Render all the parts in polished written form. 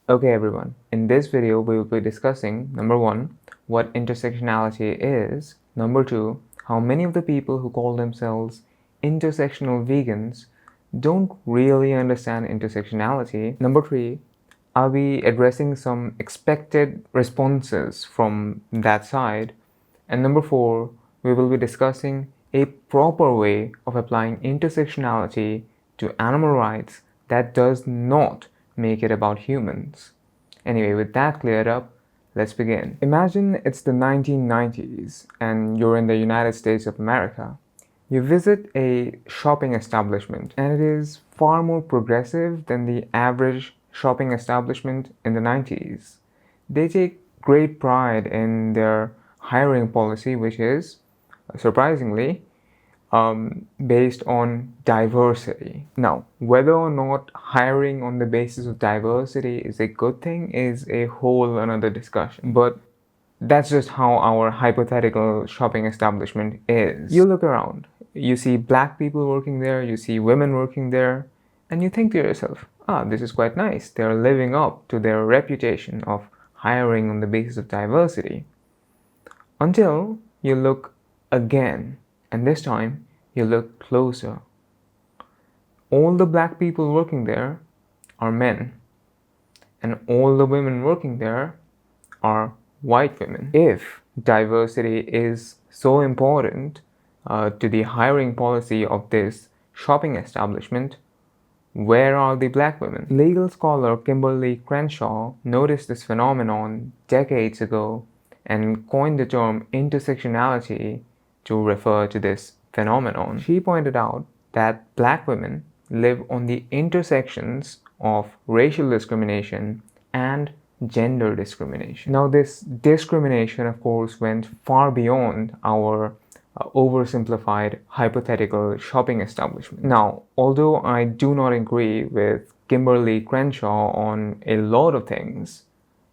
Okay everyone, in this video we will be discussing number 1, what intersectionality is, number 2, how many of the people who call themselves intersectional vegans don't really understand intersectionality, number 3, are we addressing some expected responses from that side, and number 4, we will be discussing a proper way of applying intersectionality to animal rights that does not make it about humans. Anyway, with that cleared up, let's begin. Imagine it's the 1990s and you're in the United States of America. You visit a shopping establishment and it is far more progressive than the average shopping establishment in the 90s. They take great pride in their hiring policy, which is, surprisingly, based on diversity. Now, whether or not hiring on the basis of diversity is a good thing is a whole another discussion. But that's just how our hypothetical shopping establishment is. You look around, you see black people working there, you see women working there, and you think to yourself, this is quite nice. They're living up to their reputation of hiring on the basis of diversity. Until you look again, and this time you look closer. All the black people working there are men, and all the women working there are white women. If diversity is so important to the hiring policy of this shopping establishment, where are the black women? Legal scholar Kimberly Crenshaw noticed this phenomenon decades ago and coined the term intersectionality to refer to this phenomenon. She pointed out that black women live on the intersections of racial discrimination and gender discrimination. Now, this discrimination, of course, went far beyond our oversimplified hypothetical shopping establishment. Now, although I do not agree with Kimberly Crenshaw on a lot of things,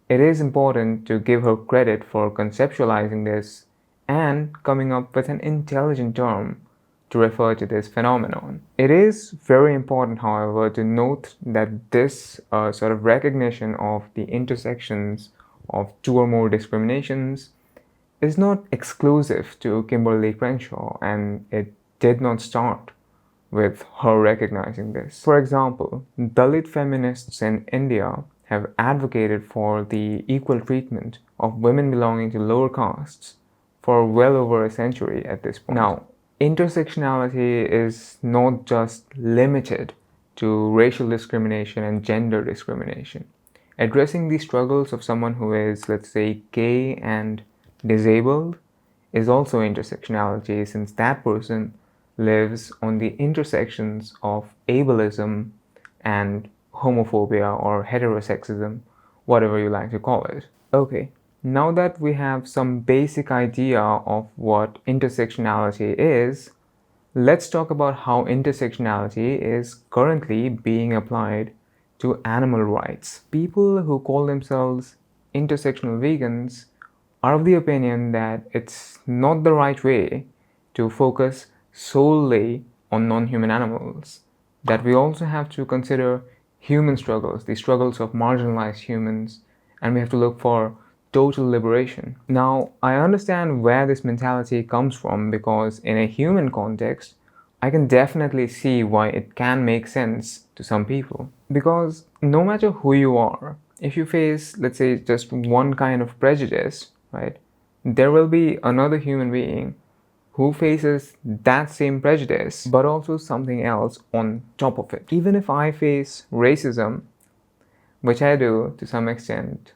it is important to give her credit for conceptualizing this and coming up with an intelligent term to refer to this phenomenon. It is very important, however, to note that this sort of recognition of the intersections of two or more discriminations is not exclusive to Kimberly Crenshaw, and it did not start with her recognizing this. For example, Dalit feminists in India have advocated for the equal treatment of women belonging to lower castes for well over a century at this point. Now, intersectionality is not just limited to racial discrimination and gender discrimination. Addressing the struggles of someone who is, let's say, gay and disabled is also intersectionality, since that person lives on the intersections of ableism and homophobia or heterosexism, whatever you like to call it. Okay. Now that we have some basic idea of what intersectionality is, let's talk about how intersectionality is currently being applied to animal rights. People who call themselves intersectional vegans are of the opinion that it's not the right way to focus solely on non-human animals, that we also have to consider human struggles, the struggles of marginalized humans, and we have to look for total liberation. Now, I understand where this mentality comes from, because in a human context, I can definitely see why it can make sense to some people. Because no matter who you are, if you face, let's say, just one kind of prejudice, right, there will be another human being who faces that same prejudice, but also something else on top of it. Even if I face racism, which I do to some extent,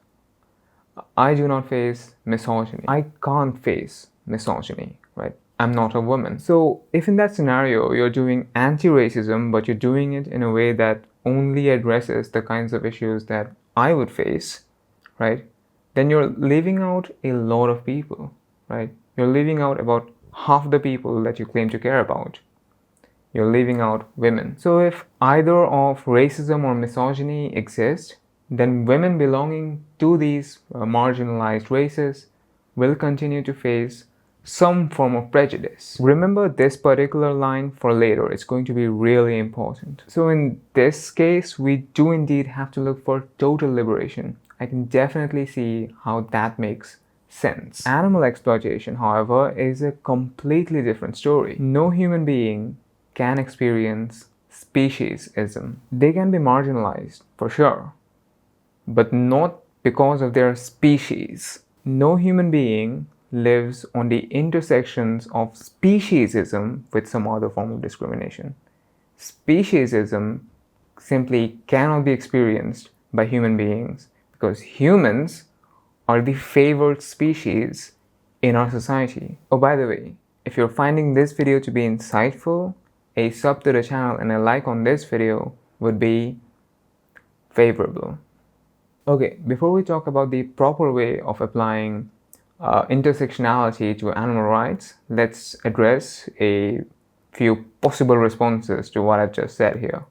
I do not face misogyny. I can't face misogyny, right? I'm not a woman. So if in that scenario you're doing anti-racism, but you're doing it in a way that only addresses the kinds of issues that I would face, right? Then you're leaving out a lot of people, right? You're leaving out about half the people that you claim to care about. You're leaving out women. So if either of racism or misogyny exists, then women belonging to these marginalized races will continue to face some form of prejudice. Remember this particular line for later, it's going to be really important. So in this case, we do indeed have to look for total liberation. I can definitely see how that makes sense. Animal exploitation, however, is a completely different story. No human being can experience speciesism. They can be marginalized, for sure, but not because of their species. No human being lives on the intersections of speciesism with some other form of discrimination. Speciesism simply cannot be experienced by human beings because humans are the favored species in our society. Oh, by the way, if you're finding this video to be insightful, a sub to the channel and a like on this video would be favorable. Okay, before we talk about the proper way of applying intersectionality to animal rights, let's address a few possible responses to what I've just said here.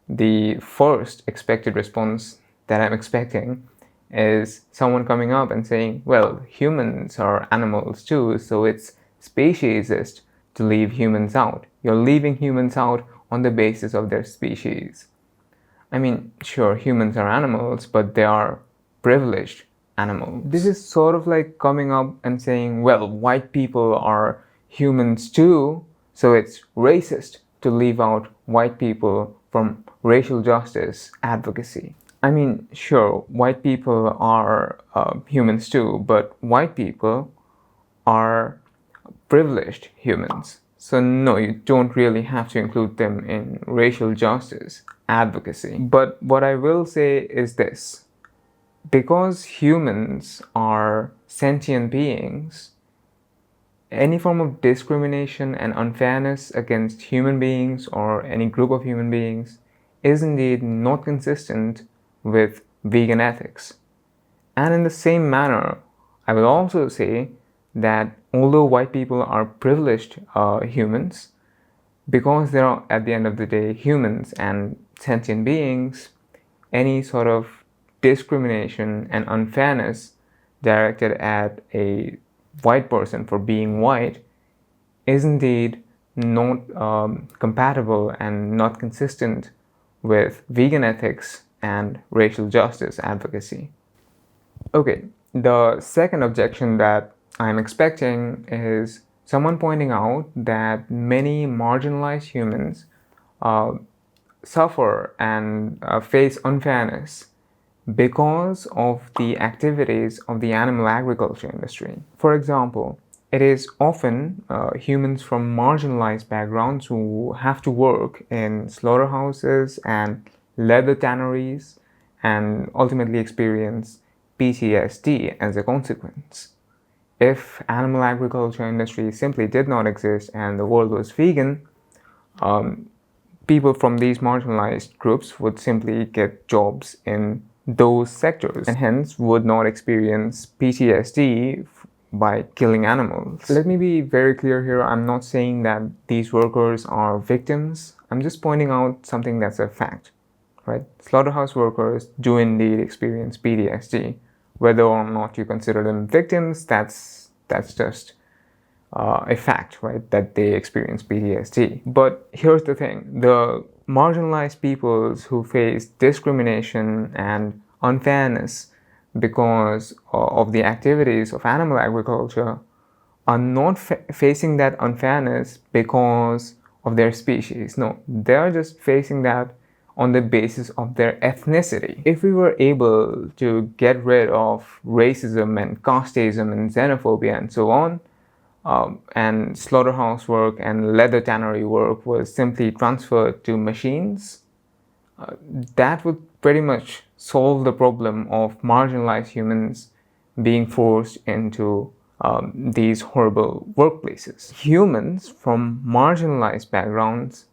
The first expected response that I'm expecting is someone coming up and saying, well, humans are animals too, so it's speciesist to leave humans out. You're leaving humans out on the basis of their species. I mean, sure, humans are animals, but they are privileged animals. This is sort of like coming up and saying, well, white people are humans too, so it's racist to leave out white people from racial justice advocacy. I mean, sure, white people are humans too, but white people are privileged humans. So no, you don't really have to include them in racial justice advocacy. But what I will say is this. Because humans are sentient beings, any form of discrimination and unfairness against human beings or any group of human beings is indeed not consistent with vegan ethics. And in the same manner, I will also say that although white people are privileged humans, because they are at the end of the day humans and sentient beings, any sort of discrimination and unfairness directed at a white person for being white is indeed not compatible and not consistent with vegan ethics and racial justice advocacy. Okay, the second objection that I'm expecting is someone pointing out that many marginalized humans suffer and face unfairness because of the activities of the animal agriculture industry. For example, it is often humans from marginalized backgrounds who have to work in slaughterhouses and leather tanneries and ultimately experience PTSD as a consequence. If animal agriculture industry simply did not exist and the world was vegan, people from these marginalized groups would simply get jobs in those sectors and hence would not experience PTSD by killing animals. Let me be very clear here. I'm not saying that these workers are victims. I'm just pointing out something that's a fact, right? Slaughterhouse workers do indeed experience PTSD. Whether or not you consider them victims, that's just a fact, right? That they experience PTSD. But here's the thing. The marginalized peoples who face discrimination and unfairness because of the activities of animal agriculture are not facing that unfairness because of their species. No, they're just facing that on the basis of their ethnicity. If we were able to get rid of racism and casteism and xenophobia and so on, and slaughterhouse work and leather tannery work was simply transferred to machines, that would pretty much solve the problem of marginalized humans being forced into these horrible workplaces. Humans from marginalized backgrounds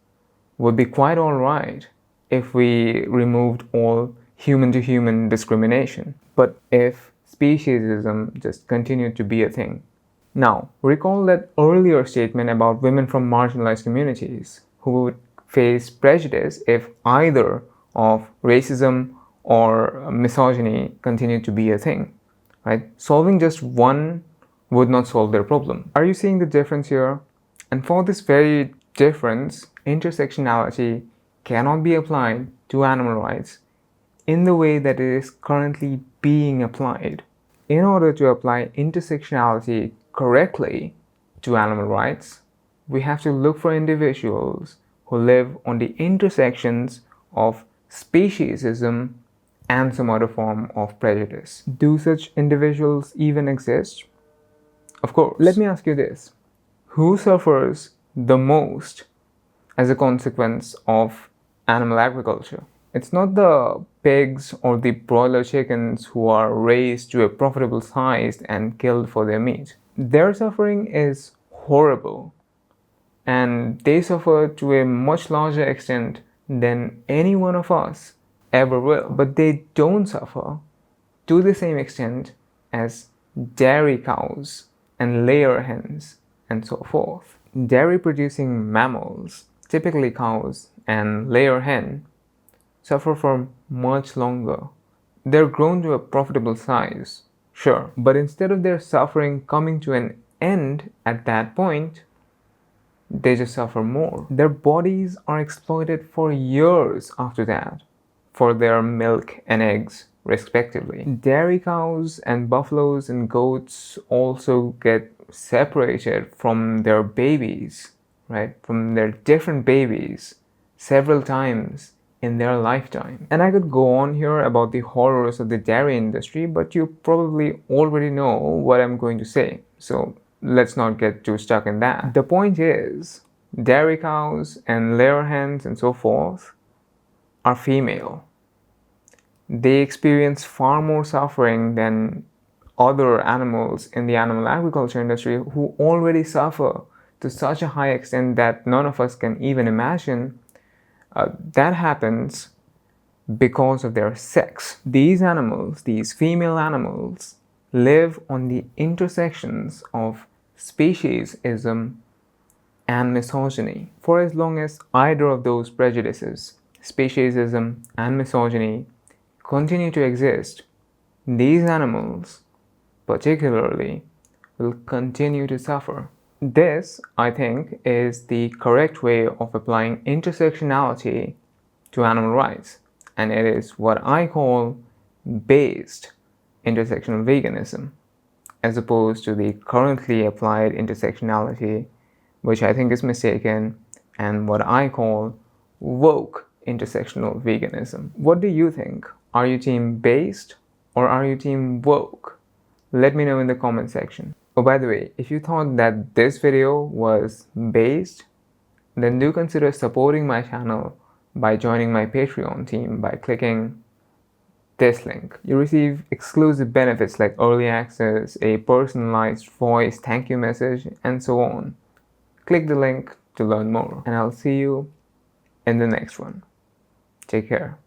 would be quite alright if we removed all human-to-human discrimination. But if speciesism just continued to be a thing. Now, recall that earlier statement about women from marginalized communities who would face prejudice if either of racism or misogyny continued to be a thing, right? Solving just one would not solve their problem. Are you seeing the difference here? And for this very difference, intersectionality cannot be applied to animal rights in the way that it is currently being applied. In order to apply intersectionality correctly to animal rights, we have to look for individuals who live on the intersections of speciesism and some other form of prejudice. Do such individuals even exist? Of course. Let me ask you this. Who suffers the most as a consequence of animal agriculture? It's not the pigs or the broiler chickens who are raised to a profitable size and killed for their meat. Their suffering is horrible, and they suffer to a much larger extent than any one of us ever will. But they don't suffer to the same extent as dairy cows and layer hens and so forth. Dairy producing mammals, typically cows and layer hen, suffer for much longer. They're grown to a profitable size, sure, but instead of their suffering coming to an end at that point, they just suffer more. Their bodies are exploited for years after that for their milk and eggs, respectively. Dairy cows and buffaloes and goats also get separated from their babies, right? From their different babies several times in their lifetime. And I could go on here about the horrors of the dairy industry, but you probably already know what I'm going to say. So let's not get too stuck in that. The point is, dairy cows and layer hens and so forth are female. They experience far more suffering than other animals in the animal agriculture industry who already suffer to such a high extent that none of us can even imagine. That happens because of their sex. These animals, these female animals, live on the intersections of speciesism and misogyny. For as long as either of those prejudices, speciesism and misogyny, continue to exist, these animals, particularly, will continue to suffer. This, I think, is the correct way of applying intersectionality to animal rights, and it is what I call based intersectional veganism, as opposed to the currently applied intersectionality, which I think is mistaken, and what I call woke intersectional veganism. What do you think? Are you team based or are you team woke? Let me know in the comment section. Oh, by the way, if you thought that this video was based, then do consider supporting my channel by joining my Patreon team by clicking this link. You receive exclusive benefits like early access, a personalized voice thank you message, and so on. Click the link to learn more, and I'll see you in the next one. Take care.